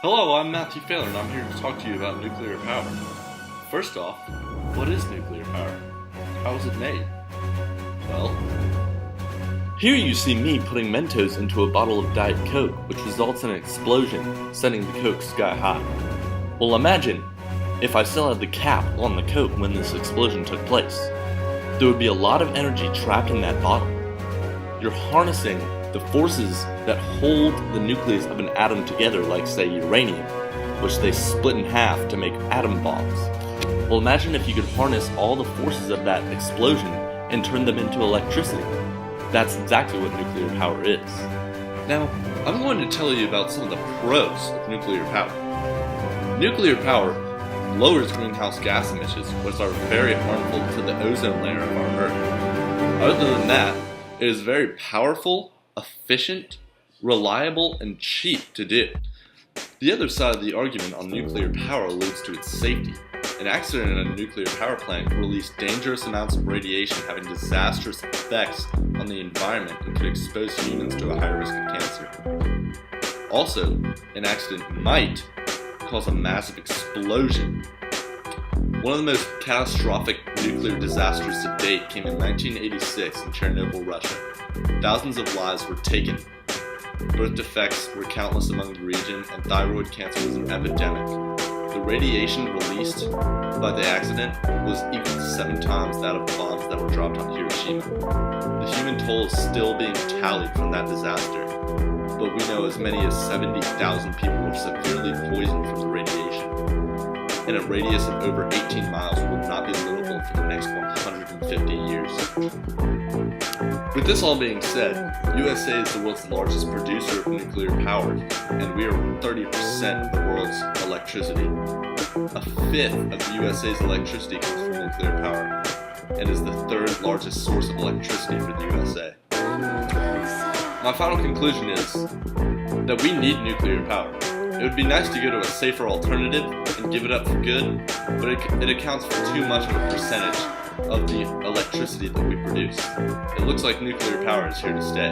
Hello, I'm Matthew Faler, and I'm here to talk to you about nuclear power. First off, what is nuclear power? How is it made? Well, here you see me putting Mentos into a bottle of Diet Coke, which results in an explosion, sending the Coke sky high. Well, imagine if I still had the cap on the Coke when this explosion took place. There would be a lot of energy trapped in that bottle. You're harnessing the forces that hold the nucleus of an atom together, like say uranium, which they split in half to make atom bombs. Well, imagine if you could harness all the forces of that explosion and turn them into electricity. That's exactly what nuclear power is. Now, I'm going to tell you about some of the pros of nuclear power. Nuclear power lowers greenhouse gas emissions, which are very harmful to the ozone layer of our Earth. Other than that, it is very powerful, efficient, reliable, and cheap to do. The other side of the argument on nuclear power alludes to its safety. An accident in a nuclear power plant can release dangerous amounts of radiation having disastrous effects on the environment and could expose humans to a higher risk of cancer. Also, an accident might cause a massive explosion. One of the most catastrophic nuclear disasters to date came in 1986 in Chernobyl, Russia. Thousands of lives were taken. Birth defects were countless among the region, and thyroid cancer was an epidemic. The radiation released by the accident was equal to 7 times that of bombs that were dropped on Hiroshima. The human toll is still being tallied from that disaster, but we know as many as 70,000 people were severely poisoned from the radiation, and a radius of over 18 miles will not be livable for the next 150 years. With this all being said, USA is the world's largest producer of nuclear power, and we are 30% of the world's electricity. A fifth of the USA's electricity comes from nuclear power, and is the third largest source of electricity for the USA. My final conclusion is that we need nuclear power. It would be nice to go to a safer alternative and give it up for good, but it accounts for too much of a percentage of the electricity that we produce. It looks like nuclear power is here to stay.